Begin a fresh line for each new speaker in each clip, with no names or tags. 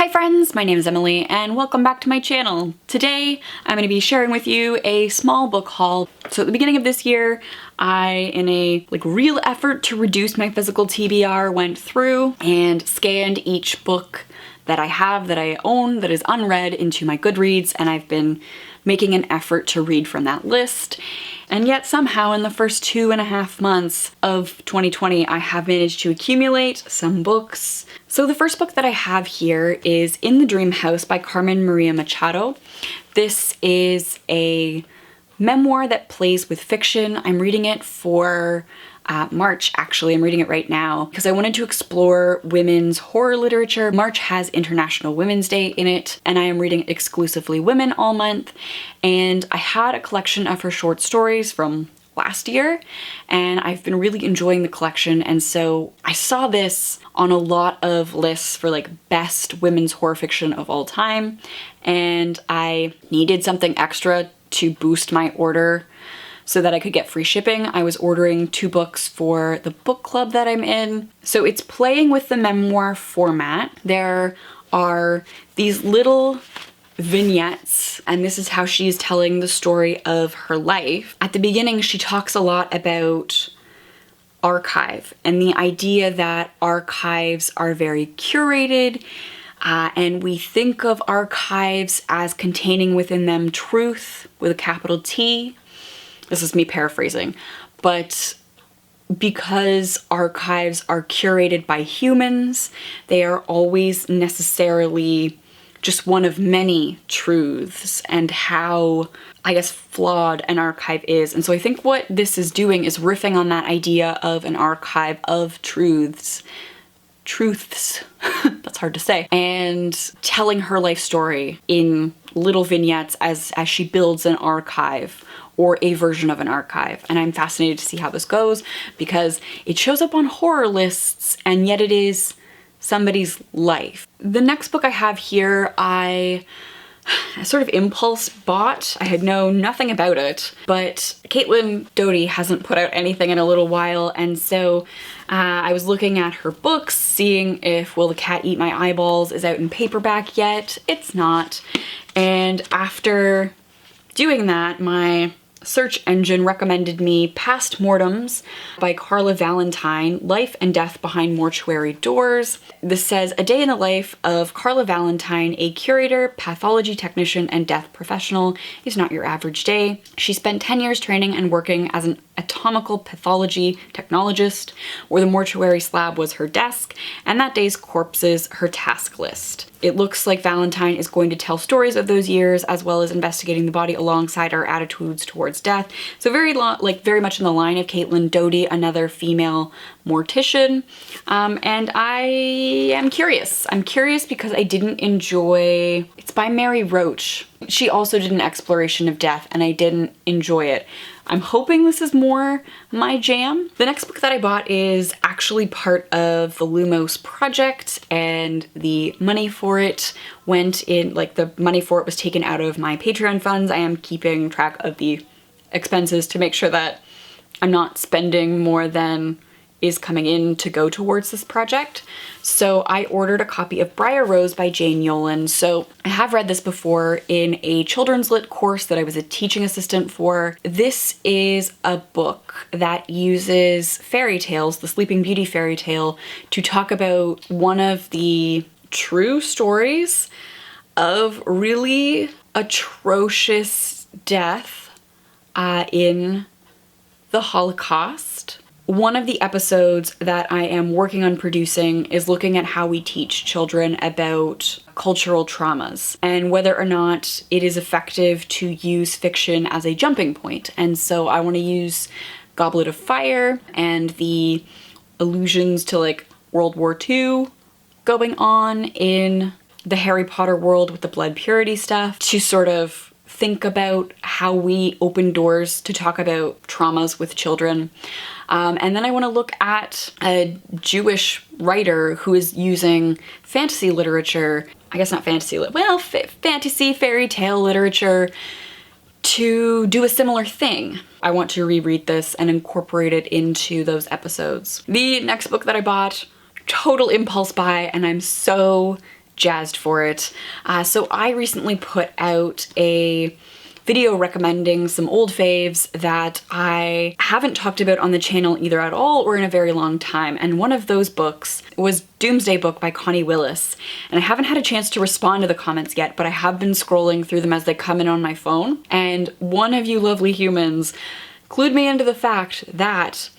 Hi friends, my name is Emily and welcome back to my channel. Today I'm going to be sharing with you a small book haul. So at the beginning of this year, I, in a real effort to reduce my physical TBR, went through and scanned each book that I have, that I own, that is unread into my Goodreads, and I've been making an effort to read from that list. And yet somehow in the first 2.5 months of 2020, I have managed to accumulate some books. So the first book that I have here is In the Dream House by Carmen Maria Machado. This is a memoir that plays with fiction. I'm reading it for March, actually. I'm reading it right now because I wanted to explore women's horror literature. March has International Women's Day in it, and I am reading exclusively women all month. And I had a collection of her short stories from last year, and I've been really enjoying the collection. And so I saw this on a lot of lists for best women's horror fiction of all time, and I needed something extra to boost my order so that I could get free shipping. I was ordering 2 books for the book club that I'm in. So it's playing with the memoir format. There are these little vignettes, and this is how she's telling the story of her life. At the beginning, she talks a lot about archive and the idea that archives are very curated, and we think of archives as containing within them truth with a capital T. This is me paraphrasing, but because archives are curated by humans, they are always necessarily just one of many truths, and how, I guess, flawed an archive is. And so I think what this is doing is riffing on that idea of an archive of truths, that's hard to say, and telling her life story in little vignettes as she builds an archive, or a version of an archive. And I'm fascinated to see how this goes because it shows up on horror lists and yet it is somebody's life. The next book I have here, I sort of impulse bought. I had known nothing about it, but Caitlin Doty hasn't put out anything in a little while, and so I was looking at her books, seeing if Will the Cat Eat My Eyeballs is out in paperback yet. It's not. And after doing that, my search engine recommended me Past Mortems by Carla Valentine, Life and Death Behind Mortuary Doors. This says, a day in the life of Carla Valentine, a curator, pathology technician, and death professional, is not your average day. She spent 10 years training and working as an anatomical pathology technologist, where the mortuary slab was her desk, and that day's corpses her task list. It looks like Valentine is going to tell stories of those years, as well as investigating the body alongside our attitudes towards death. So very much in the line of Caitlin Doty, another female mortician. And I am curious. I'm curious because I didn't enjoy, it's by Mary Roach. She also did an exploration of death and I didn't enjoy it. I'm hoping this is more my jam. The next book that I bought is actually part of the Lumos project, and the money for it went in, the money for it was taken out of my Patreon funds. I am keeping track of the expenses to make sure that I'm not spending more than is coming in to go towards this project. So I ordered a copy of Briar Rose by Jane Yolen. So I have read this before in a children's lit course that I was a teaching assistant for. This is a book that uses fairy tales, the Sleeping Beauty fairy tale, to talk about one of the true stories of really atrocious death in the Holocaust. One of the episodes that I am working on producing is looking at how we teach children about cultural traumas and whether or not it is effective to use fiction as a jumping point. And so I want to use Goblet of Fire and the allusions to World War II going on in the Harry Potter world with the blood purity stuff to sort of think about how we open doors to talk about traumas with children. And then I want to look at a Jewish writer who is using fantasy literature, I guess not fantasy, fantasy fairy tale literature to do a similar thing. I want to reread this and incorporate it into those episodes. The next book that I bought, total impulse buy, and I'm so jazzed for it. So I recently put out a video recommending some old faves that I haven't talked about on the channel either at all or in a very long time. And one of those books was Doomsday Book by Connie Willis. And I haven't had a chance to respond to the comments yet, but I have been scrolling through them as they come in on my phone. And one of you lovely humans clued me into the fact that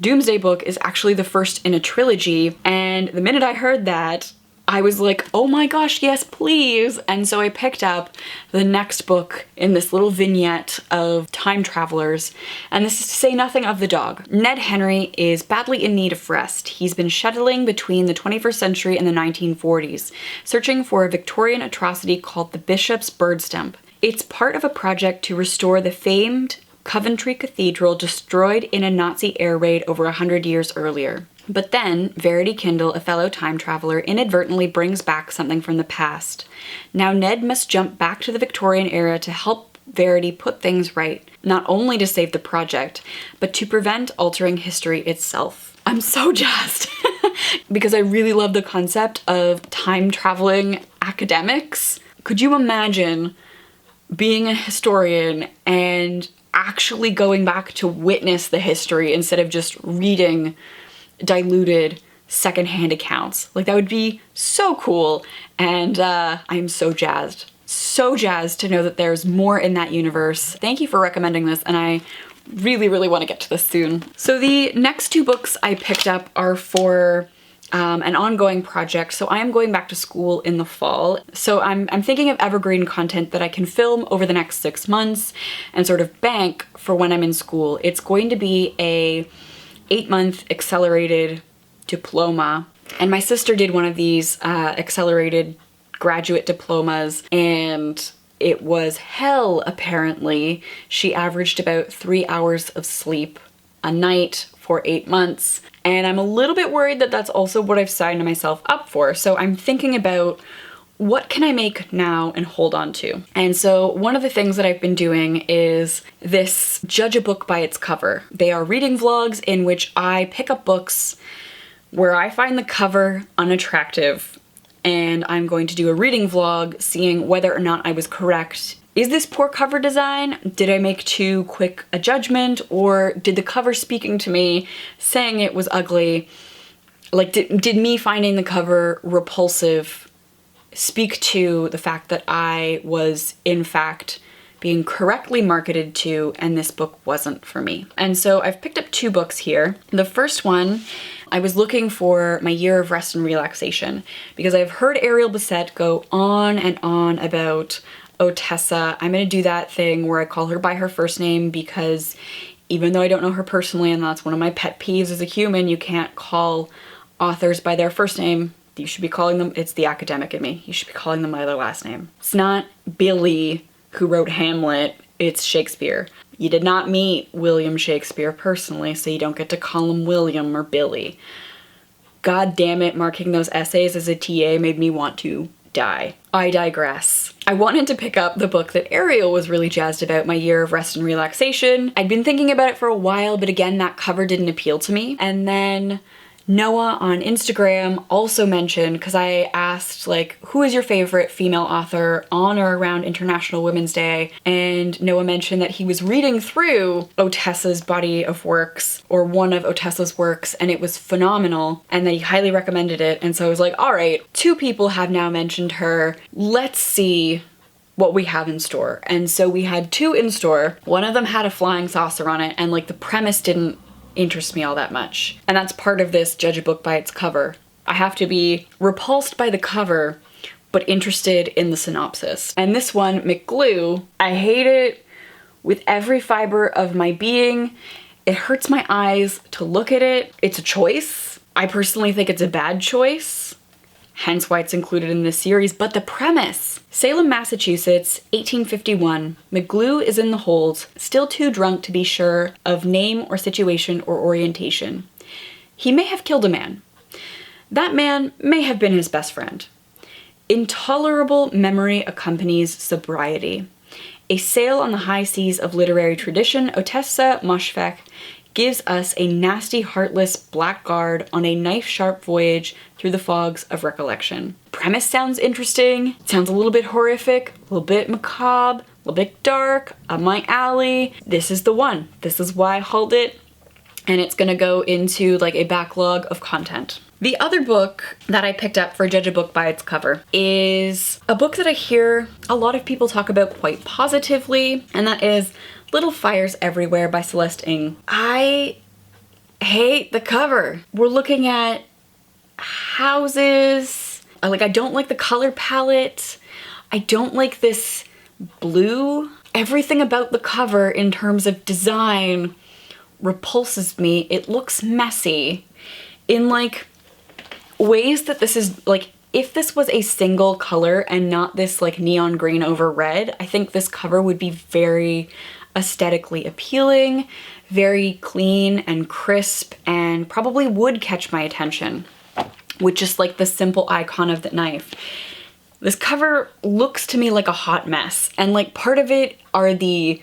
Doomsday Book is actually the first in a trilogy. And the minute I heard that, I was like, oh my gosh, yes, please. And so I picked up the next book in this little vignette of time travelers. And this is to say nothing of the dog. Ned Henry is badly in need of rest. He's been shuttling between the 21st century and the 1940s, searching for a Victorian atrocity called the Bishop's Bird Stump. It's part of a project to restore the famed Coventry Cathedral destroyed in a Nazi air raid over 100 years earlier. But then, Verity Kindle, a fellow time traveler, inadvertently brings back something from the past. Now Ned must jump back to the Victorian era to help Verity put things right, not only to save the project, but to prevent altering history itself. I'm so jazzed because I really love the concept of time traveling academics. Could you imagine being a historian and actually going back to witness the history instead of just reading diluted secondhand accounts? Like, that would be so cool. And I'm so jazzed. So jazzed to know that there's more in that universe. Thank you for recommending this, and I really, really want to get to this soon. So the next two books I picked up are for an ongoing project. So I am going back to school in the fall. So I'm thinking of evergreen content that I can film over the next 6 months and sort of bank for when I'm in school. It's going to be a 8-month accelerated diploma. And my sister did one of these accelerated graduate diplomas, and it was hell, apparently. She averaged about 3 hours of sleep a night for 8 months. And I'm a little bit worried that that's also what I've signed myself up for. So I'm thinking about, what can I make now and hold on to? And so one of the things that I've been doing is this judge a book by its cover. They are reading vlogs in which I pick up books where I find the cover unattractive, and I'm going to do a reading vlog seeing whether or not I was correct. Is this poor cover design? Did I make too quick a judgment? Or did the cover speaking to me saying it was ugly, like did me finding the cover repulsive speak to the fact that I was, in fact, being correctly marketed to, and this book wasn't for me? And so I've picked up two books here. The first one, I was looking for my year of rest and relaxation because I've heard Ariel Bissett go on and on about Ottessa. I'm gonna do that thing where I call her by her first name because even though I don't know her personally, and that's one of my pet peeves as a human, you can't call authors by their first name. You should be calling them, it's the academic in me, you should be calling them by their last name. It's not Billy who wrote Hamlet, it's Shakespeare. You did not meet William Shakespeare personally, so you don't get to call him William or Billy. God damn it, marking those essays as a TA made me want to die. I digress. I wanted to pick up the book that Ariel was really jazzed about, My Year of Rest and Relaxation. I'd been thinking about it for a while, but again, that cover didn't appeal to me. And then Noah on Instagram also mentioned, because I asked, like, who is your favorite female author on or around International Women's Day? And Noah mentioned that he was reading through Ottessa's body of works, or one of Ottessa's works, and it was phenomenal, and that he highly recommended it. And so I was like, all right, two people have now mentioned her. Let's see what we have in store. And so we had two in store. One of them had a flying saucer on it, and like the premise didn't interest me all that much. And that's part of this judge a book by its cover. I have to be repulsed by the cover, but interested in the synopsis. And this one, McGlue, I hate it with every fiber of my being. It hurts my eyes to look at it. It's a choice. I personally think it's a bad choice, hence why it's included in this series. But the premise: Salem, Massachusetts, 1851. McGlue is in the hold, still too drunk to be sure of name or situation or orientation. He may have killed a man. That man may have been his best friend. Intolerable memory accompanies sobriety. A sail on the high seas of literary tradition, Ottessa Moshfegh gives us a nasty, heartless blackguard on a knife-sharp voyage through the fogs of recollection. Premise sounds interesting. It sounds a little bit horrific, a little bit macabre, a little bit dark, up my alley. This is the one. This is why I hauled it, and it's gonna go into like a backlog of content. The other book that I picked up for Judge a Book by its cover is a book that I hear a lot of people talk about quite positively, and that is Little Fires Everywhere by Celeste Ng. I hate the cover. We're looking at houses. I don't like the color palette. I don't like this blue. Everything about the cover in terms of design repulses me. It looks messy in like ways that this is like, if this was a single color and not this like neon green over red, I think this cover would be very aesthetically appealing, very clean and crisp, and probably would catch my attention with just like the simple icon of the knife. This cover looks to me like a hot mess, and like part of it are the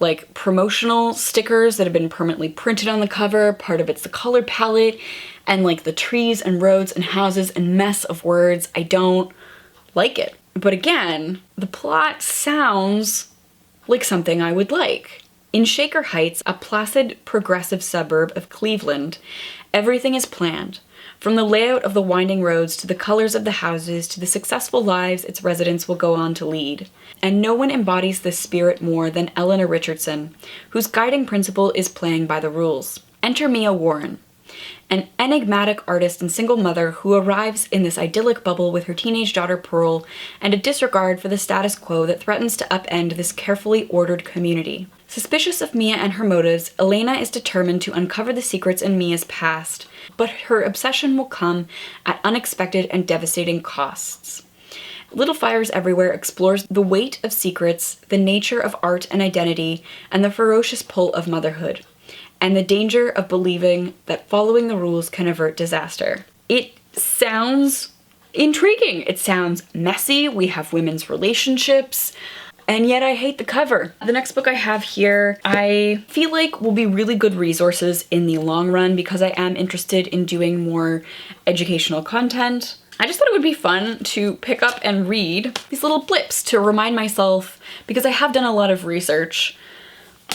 like promotional stickers that have been permanently printed on the cover, part of it's the color palette, and like the trees and roads and houses and mess of words. I don't like it. But again, the plot sounds like something I would like. In Shaker Heights, a placid, progressive suburb of Cleveland, everything is planned. From the layout of the winding roads to the colors of the houses to the successful lives its residents will go on to lead. And no one embodies this spirit more than Eleanor Richardson, whose guiding principle is playing by the rules. Enter Mia Warren, an enigmatic artist and single mother who arrives in this idyllic bubble with her teenage daughter Pearl and a disregard for the status quo that threatens to upend this carefully ordered community. Suspicious of Mia and her motives, Elena is determined to uncover the secrets in Mia's past, but her obsession will come at unexpected and devastating costs. Little Fires Everywhere explores the weight of secrets, the nature of art and identity, and the ferocious pull of motherhood, and the danger of believing that following the rules can avert disaster. It sounds intriguing. It sounds messy. We have women's relationships, and yet I hate the cover. The next book I have here, I feel like will be really good resources in the long run because I am interested in doing more educational content. I just thought it would be fun to pick up and read these little blips to remind myself, because I have done a lot of research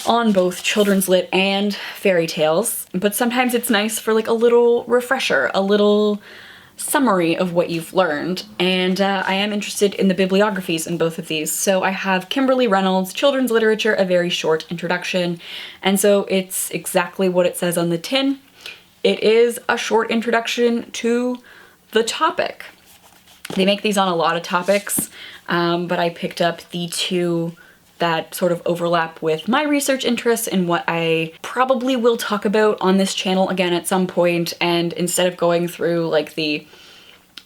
on both children's lit and fairy tales, but sometimes it's nice for like a little refresher, a little summary of what you've learned, and I am interested in the bibliographies in both of these. So I have Kimberley Reynolds, Children's Literature, A Very Short Introduction, and so it's exactly what it says on the tin. It is a short introduction to the topic. They make these on a lot of topics, but I picked up the two that sort of overlap with my research interests and what I probably will talk about on this channel again at some point. And instead of going through like the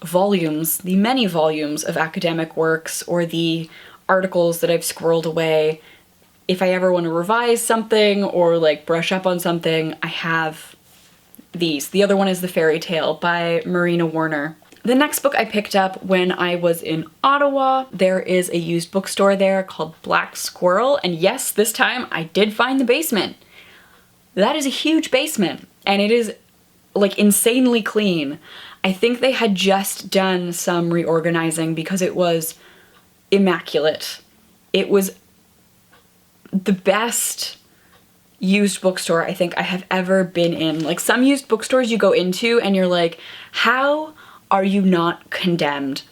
volumes, the many volumes of academic works or the articles that I've squirreled away, if I ever want to revise something or like brush up on something, I have these. The other one is The Fairy Tale by Marina Warner. The next book I picked up when I was in Ottawa. There is a used bookstore there called Black Squirrel, and yes, this time I did find the basement. That is a huge basement, and it is like insanely clean. I think they had just done some reorganizing because it was immaculate. It was the best used bookstore I think I have ever been in. Like some used bookstores you go into and you're like, how are you not condemned?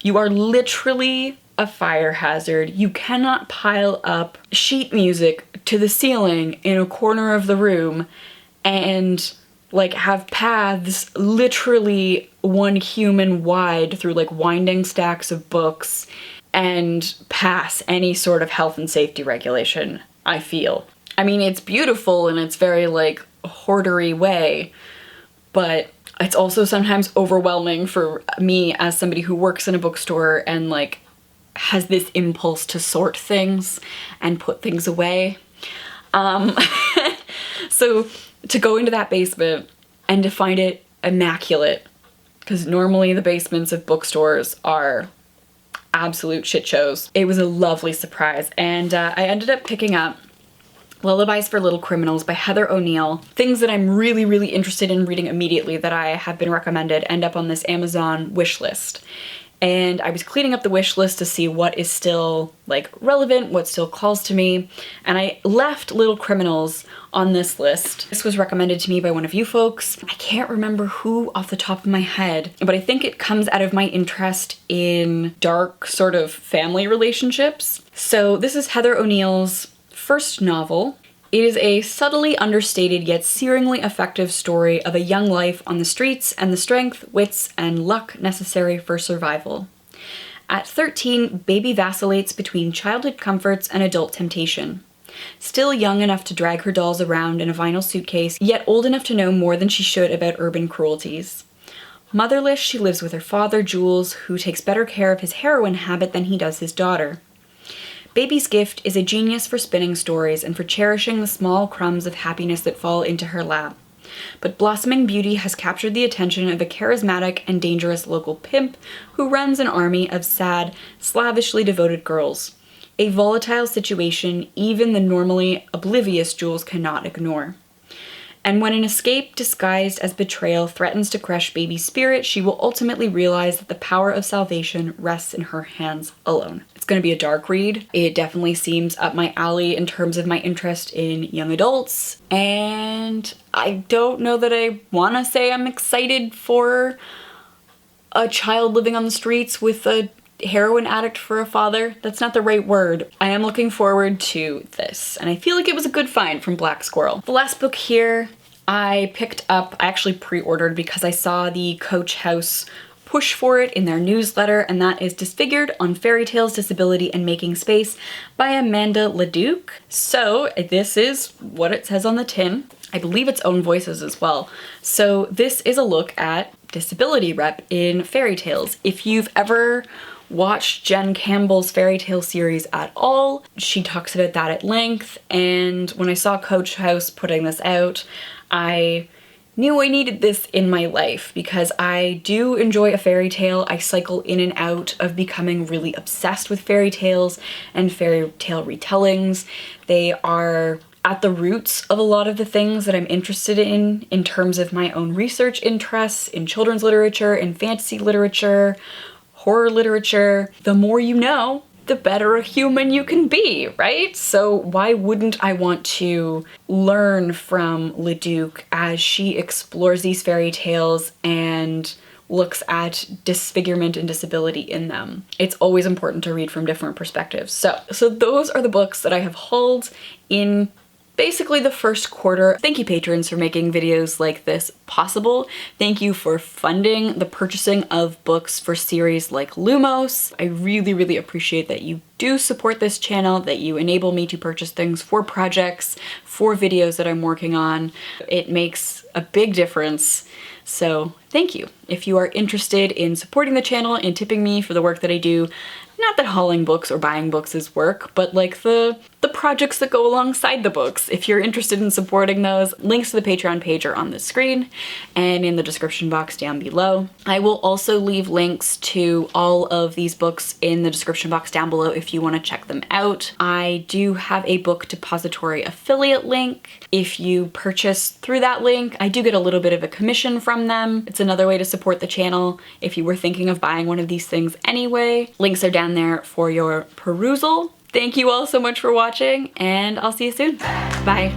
You are literally a fire hazard. You cannot pile up sheet music to the ceiling in a corner of the room and like have paths literally one human wide through like winding stacks of books and pass any sort of health and safety regulation, I feel. I mean, it's beautiful in its very like hoardery way, but it's also sometimes overwhelming for me as somebody who works in a bookstore and like has this impulse to sort things and put things away. So to go into that basement and to find it immaculate, because normally the basements of bookstores are absolute shit shows. It was a lovely surprise, and I ended up picking up Lullabies for Little Criminals by Heather O'Neill. Things that I'm really, really interested in reading immediately that I have been recommended end up on this Amazon wish list. And I was cleaning up the wish list to see what is still like relevant, what still calls to me, and I left Little Criminals on this list. This was recommended to me by one of you folks. I can't remember who off the top of my head, but I think it comes out of my interest in dark sort of family relationships. So this is Heather O'Neill's first novel. It is a subtly understated yet searingly effective story of a young life on the streets and the strength, wits, and luck necessary for survival. At 13, Baby vacillates between childhood comforts and adult temptation. Still young enough to drag her dolls around in a vinyl suitcase, yet old enough to know more than she should about urban cruelties. Motherless, she lives with her father, Jules, who takes better care of his heroin habit than he does his daughter. Baby's gift is a genius for spinning stories and for cherishing the small crumbs of happiness that fall into her lap. But blossoming beauty has captured the attention of a charismatic and dangerous local pimp who runs an army of sad, slavishly devoted girls. A volatile situation even the normally oblivious Jules cannot ignore. And when an escape disguised as betrayal threatens to crush Baby's spirit, she will ultimately realize that the power of salvation rests in her hands alone. It's going to be a dark read. It definitely seems up my alley in terms of my interest in young adults. And I don't know that I want to say I'm excited for a child living on the streets with a heroin addict for a father. That's not the right word. I am looking forward to this, and I feel like it was a good find from Black Squirrel. The last book here I picked up, I actually pre-ordered because I saw the Coach House push for it in their newsletter, and that is Disfigured on Fairy Tales, Disability, and Making Space by Amanda Leduc. So this is what it says on the tin. I believe its own voices as well. So this is a look at disability rep in fairy tales. If you've ever watched Jen Campbell's fairy tale series at all, she talks about that at length, and when I saw Coach House putting this out, I knew I needed this in my life because I do enjoy a fairy tale. I cycle in and out of becoming really obsessed with fairy tales and fairy tale retellings. They are at the roots of a lot of the things that I'm interested in terms of my own research interests in children's literature, in fantasy literature, horror literature. The more you know, the better a human you can be, right? So why wouldn't I want to learn from Leduc as she explores these fairy tales and looks at disfigurement and disability in them? It's always important to read from different perspectives. So those are the books that I have hauled in basically the first quarter. Thank you, patrons, for making videos like this possible. Thank you for funding the purchasing of books for series like Lumos. I really, really appreciate that you do support this channel, that you enable me to purchase things for projects, for videos that I'm working on. It makes a big difference. So thank you. If you are interested in supporting the channel and tipping me for the work that I do, not that hauling books or buying books is work, but like the projects that go alongside the books. If you're interested in supporting those, links to the Patreon page are on the screen and in the description box down below. I will also leave links to all of these books in the description box down below if you want to check them out. I do have a book depository affiliate link. If you purchase through that link, I do get a little bit of a commission from them. It's another way to support the channel if you were thinking of buying one of these things anyway. Links are down there for your perusal. Thank you all so much for watching, and I'll see you soon. Bye.